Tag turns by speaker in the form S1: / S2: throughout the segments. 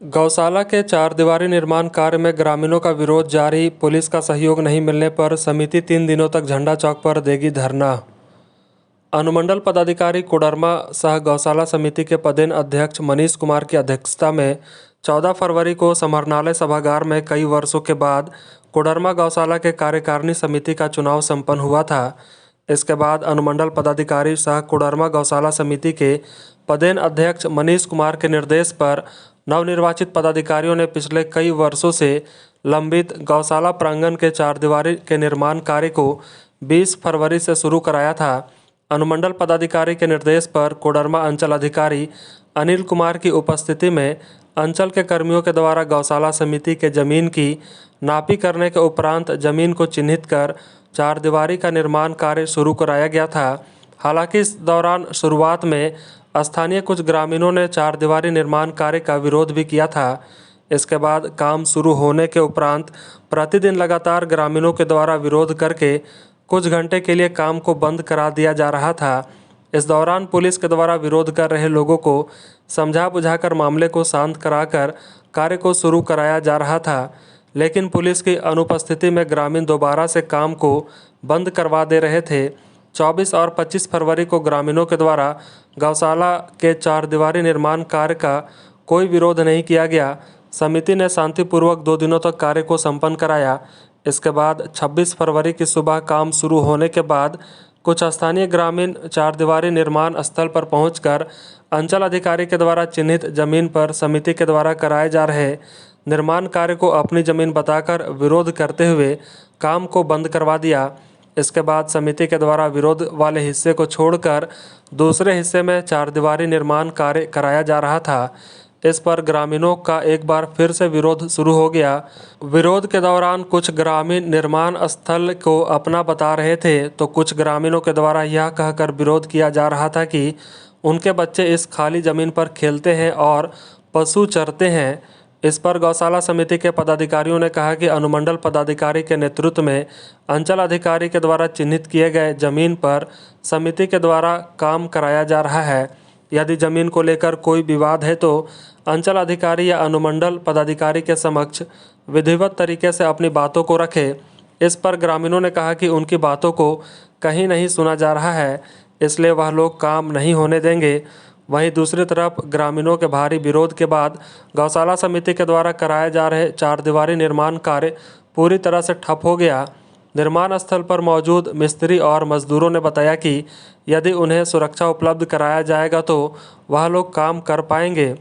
S1: गौशाला के चारदीवारी निर्माण कार्य में ग्रामीणों का विरोध जारी। पुलिस का सहयोग नहीं मिलने पर समिति 3 दिनों तक झंडा चौक पर देगी धरना। अनुमंडल पदाधिकारी कोडरमा सह गौशाला समिति के पदेन अध्यक्ष मनीष कुमार की अध्यक्षता में 14 फरवरी को समाहरणालय सभागार में कई वर्षों के बाद कोडरमा गौशाला के कार्यकारिणी समिति का चुनाव संपन्न हुआ था। इसके बाद अनुमंडल पदाधिकारी सह कोडरमा गौशाला समिति के पदेन अध्यक्ष मनीष कुमार के निर्देश पर नवनिर्वाचित पदाधिकारियों ने पिछले कई वर्षों से लंबित गौशाला प्रांगण के चारदीवारी के निर्माण कार्य को 20 फरवरी से शुरू कराया था। अनुमंडल पदाधिकारी के निर्देश पर कोडरमा अंचल अधिकारी अनिल कुमार की उपस्थिति में अंचल के कर्मियों के द्वारा गौशाला समिति के जमीन की नापी करने के उपरांत जमीन को चिन्हित कर चारदीवारी का निर्माण कार्य शुरू कराया गया था। हालांकि इस दौरान शुरुआत में स्थानीय कुछ ग्रामीणों ने चारदीवारी निर्माण कार्य का विरोध भी किया था। इसके बाद काम शुरू होने के उपरांत प्रतिदिन लगातार ग्रामीणों के द्वारा विरोध करके कुछ घंटे के लिए काम को बंद करा दिया जा रहा था। इस दौरान पुलिस के द्वारा विरोध कर रहे लोगों को समझा बुझाकर मामले को शांत कराकर कार्य को शुरू कराया जा रहा था, लेकिन पुलिस की अनुपस्थिति में ग्रामीण दोबारा से काम को बंद करवा दे रहे थे। 24 और 25 फरवरी को ग्रामीणों के द्वारा गौशाला के चारदीवारी निर्माण कार्य का कोई विरोध नहीं किया गया। समिति ने शांतिपूर्वक 2 दिनों तक कार्य को संपन्न कराया। इसके बाद 26 फरवरी की सुबह काम शुरू होने के बाद कुछ स्थानीय ग्रामीण चारदीवारी निर्माण स्थल पर पहुंचकर अंचल अधिकारी के द्वारा चिन्हित जमीन पर समिति के द्वारा कराए जा रहे निर्माण कार्य को अपनी जमीन बताकर विरोध करते हुए काम को बंद करवा दिया। इसके बाद समिति के द्वारा विरोध वाले हिस्से को छोड़कर दूसरे हिस्से में चारदीवारी निर्माण कार्य कराया जा रहा था। इस पर ग्रामीणों का एक बार फिर से विरोध शुरू हो गया। विरोध के दौरान कुछ ग्रामीण निर्माण स्थल को अपना बता रहे थे, तो कुछ ग्रामीणों के द्वारा यह कहकर विरोध किया जा रहा था कि उनके बच्चे इस खाली जमीन पर खेलते हैं और पशु चरते हैं। इस पर गौशाला समिति के पदाधिकारियों ने कहा कि अनुमंडल पदाधिकारी के नेतृत्व में अंचल अधिकारी के द्वारा चिन्हित किए गए जमीन पर समिति के द्वारा काम कराया जा रहा है। यदि जमीन को लेकर कोई विवाद है तो अंचल अधिकारी या अनुमंडल पदाधिकारी के समक्ष विधिवत तरीके से अपनी बातों को रखे। इस पर ग्रामीणों ने कहा कि उनकी बातों को कहीं नहीं सुना जा रहा है, इसलिए वह लोग काम नहीं होने देंगे। वहीं दूसरी तरफ ग्रामीणों के भारी विरोध के बाद गौशाला समिति के द्वारा कराए जा रहे चारदीवारी निर्माण कार्य पूरी तरह से ठप हो गया। निर्माण स्थल पर मौजूद मिस्त्री और मजदूरों ने बताया कि यदि उन्हें सुरक्षा उपलब्ध कराया जाएगा तो वह लोग काम कर पाएंगे।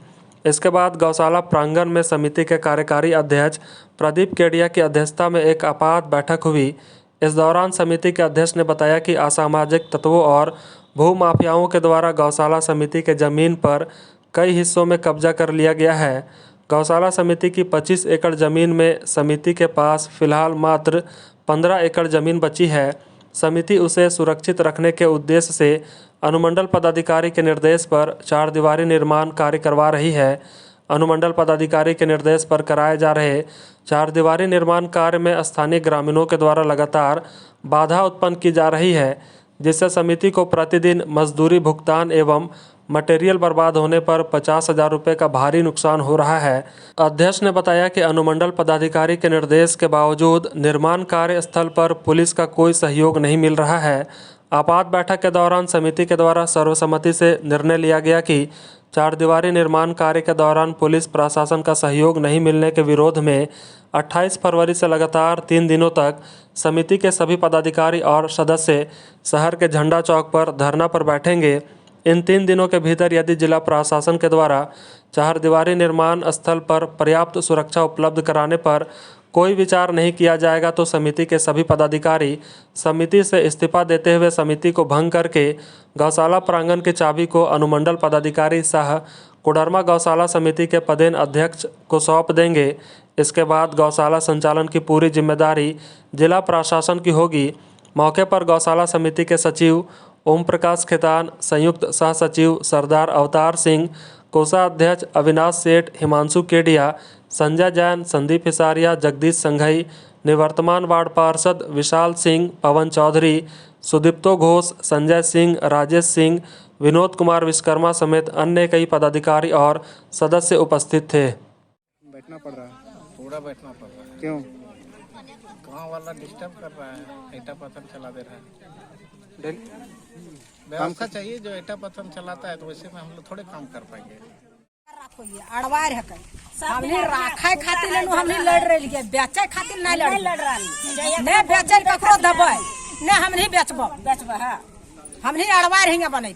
S1: इसके बाद गौशाला प्रांगण में समिति के कार्यकारी अध्यक्ष प्रदीप केडिया की अध्यक्षता में एक आपात बैठक हुई। इस दौरान समिति के अध्यक्ष ने बताया कि असामाजिक तत्वों और भूमाफियाओं के द्वारा गौशाला समिति के जमीन पर कई हिस्सों में कब्जा कर लिया गया है। गौशाला समिति की 25 एकड़ जमीन में समिति के पास फिलहाल मात्र 15 एकड़ जमीन बची है। समिति उसे सुरक्षित रखने के उद्देश्य से अनुमंडल पदाधिकारी के निर्देश पर चारदीवारी निर्माण कार्य करवा रही है। अनुमंडल पदाधिकारी के निर्देश पर कराए जा रहे चारदीवारी निर्माण कार्य में स्थानीय ग्रामीणों के द्वारा लगातार बाधा उत्पन्न की जा रही है, जिससे समिति को प्रतिदिन मजदूरी भुगतान एवं मटेरियल बर्बाद होने पर 50,000 रुपये का भारी नुकसान हो रहा है। अध्यक्ष ने बताया कि अनुमंडल पदाधिकारी के निर्देश के बावजूद निर्माण कार्य स्थल पर पुलिस का कोई सहयोग नहीं मिल रहा है। आपात बैठक के दौरान समिति के द्वारा सर्वसम्मति से निर्णय लिया गया कि चारदीवारी निर्माण कार्य के दौरान पुलिस प्रशासन का सहयोग नहीं मिलने के विरोध में 28 फरवरी से लगातार 3 दिनों तक समिति के सभी पदाधिकारी और सदस्य शहर के झंडा चौक पर धरना पर बैठेंगे। इन 3 दिनों के भीतर यदि जिला प्रशासन के द्वारा चारदीवारी निर्माण स्थल पर पर्याप्त सुरक्षा उपलब्ध कराने पर कोई विचार नहीं किया जाएगा तो समिति के सभी पदाधिकारी समिति से इस्तीफा देते हुए समिति को भंग करके गौशाला प्रांगण की चाबी को अनुमंडल पदाधिकारी सह कोडरमा गौशाला समिति के पदेन अध्यक्ष को सौंप देंगे। इसके बाद गौशाला संचालन की पूरी जिम्मेदारी जिला प्रशासन की होगी। मौके पर गौशाला समिति के सचिव ओम प्रकाश खेतान, संयुक्त सह सचिव सरदार अवतार सिंह, कोषाध्यक्ष अविनाश सेठ, हिमांशु केडिया, संजय जैन, संदीप हिसारिया, जगदीश संघई, निवर्तमान वार्ड पार्षद विशाल सिंह, पवन चौधरी, सुदीप्तो घोष, संजय सिंह, राजेश सिंह, विनोद कुमार विश्वकर्मा समेत अन्य कई पदाधिकारी और सदस्य उपस्थित थे।
S2: बैठना पड़ रहा है?
S3: पूरा बैठना पड़ रहा है।
S2: क्यों?
S3: गांव वाला डिस्टर्ब कर रहा है, ईटा पत्थर चला दे रहा है। व्यवस्था चाहिए, जो ईटा पत्थर चलाता है तो वैसे में हम लोग थोड़े काम कर पाएंगे।
S4: अड़वार है हमने राखे खातिर हमने लड़ रही है, बेचे खातिर नहीं लड़ रही, नहीं बेचे ककरो दबे नहीं, हम नहीं बेचब हम नहीं अड़वार हिंगे बने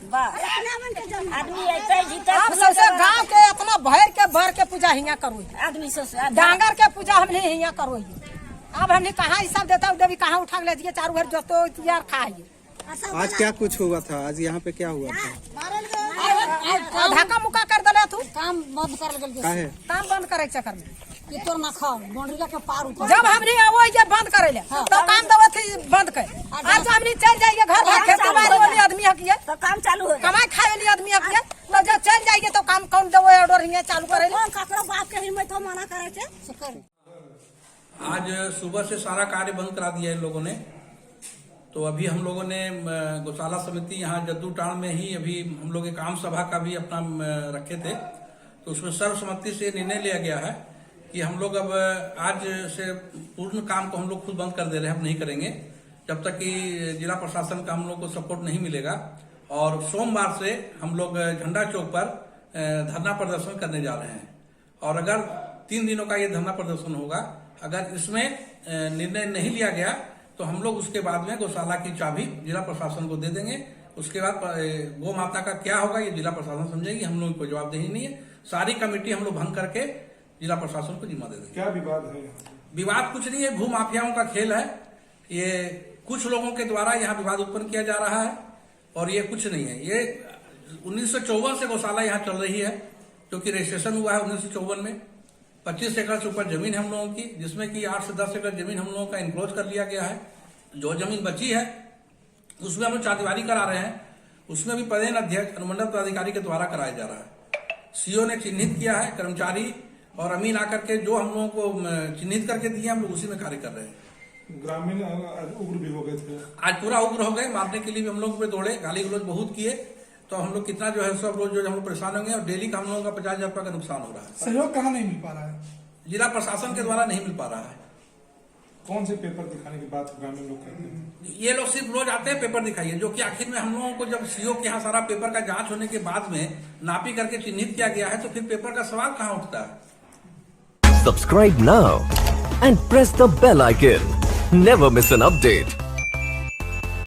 S4: आप सबसे गांव के अपना भर के पूजा हिंगा करो, आदमी से डांगर के पूजा हम नहीं हिंगा करो। अब हमने कहाँ हिसाब देता उधर भी कहाँ उठा ले दिए, चारों घर जो यार खाइए।
S2: आज क्या कुछ हुआ था? आज यहाँ पे क्या हुआ था?
S4: धक्का मुक्का कर दिला तू,
S5: काम बंद कर
S2: काहे?
S4: काम बंद करे के चक्कर में
S5: ये तोर ना खाओ बाउंड्री के पार ऊपर
S4: जब हमने वो ये बंद करे ले तो काम दवा थी बंद कर। आज हमने चल जाएंगे घर भर खेती बाड़ी वाले आदमी हकिए
S5: तो काम चालू हो
S4: कमाई खाए वाले आदमी हकिए, तो जब चल जाएंगे तो काम कौन दवा ऑर्डर हिंगे चालू करे ले।
S5: ककरो बाप के हिम्मत हो मना करे छे।
S6: आज सुबह से सारा कार्य बंद करा दिया इन लोगों ने। तो अभी हम लोगों ने गौशाला समिति यहाँ जद्दूटाण में ही अभी हम लोग एक आम सभा का भी अपना रखे थे, तो उसमें सर्वसम्मति से निर्णय लिया गया है कि हम लोग अब आज से पूर्ण काम को हम लोग खुद बंद कर दे रहे हैं, हम नहीं करेंगे जब तक कि जिला प्रशासन का हम लोग को सपोर्ट नहीं मिलेगा। और सोमवार से हम लोग झंडा चौक पर धरना प्रदर्शन करने जा रहे हैं, और अगर 3 दिनों का ये धरना प्रदर्शन होगा, अगर इसमें निर्णय नहीं लिया गया तो हम लोग उसके बाद में गौशाला की चाबी जिला प्रशासन को दे देंगे। उसके बाद गौ माता का क्या होगा ये जिला प्रशासन समझेगी, हम लोग को जवाबदेही नहीं है। सारी कमेटी हम लोग भंग करके जिला प्रशासन को जिम्मा दे देंगे।
S7: क्या विवाद है?
S6: विवाद कुछ नहीं है, भू माफियाओं का खेल है। ये कुछ लोगों के द्वारा यहाँ विवाद उत्पन्न किया जा रहा है, और ये कुछ नहीं है। ये 1954 से गौशाला यहाँ चल रही है, क्योंकि रजिस्ट्रेशन हुआ है 1954 में। 25 एकड़ से ऊपर जमीन है हम लोगों की, जिसमें कि 8 से 10 एकड़ जमीन हम लोगों का इनक्लोज कर लिया गया है। जो जमीन बची है उसमें हम लोग चारदीवारी करा रहे हैं, उसमें भी पदेन अध्यक्ष अनुमंडल पदाधिकारी के द्वारा कराया जा रहा है। सीओ ने चिन्हित किया है कर्मचारी और अमीन आकर के जो हम लोगों को चिन्हित करके दिए, हम लोग उसी में कार्य कर रहे हैं।
S7: ग्रामीण उग्र भी हो गए थे,
S6: आज पूरा उग्र हो गए, मारने के लिए भी हम लोग पे दौड़े, गाली गलौज बहुत किए। तो हम लोग कितना जो है सब रोज जो हम लोग परेशान होंगे, और डेली का हम लोगों का 50,000 रुपये का नुकसान हो रहा है।
S7: सहयोग कहाँ नहीं मिल पा रहा है?
S6: जिला प्रशासन के द्वारा नहीं मिल पा रहा है।
S7: कौन से पेपर दिखाने की बात ग्रामीण लोग कहते हैं?
S6: ये लोग सिर्फ रोज आते हैं पेपर दिखाइए, जो कि आखिर में हम लोगों को जब सीओ के यहाँ सारा पेपर का जांच होने के बाद में नापी करके चिन्हित किया गया है, तो फिर पेपर का सवाल कहाँ उठता है।
S8: Subscribe now and press the bell icon. Never miss an update.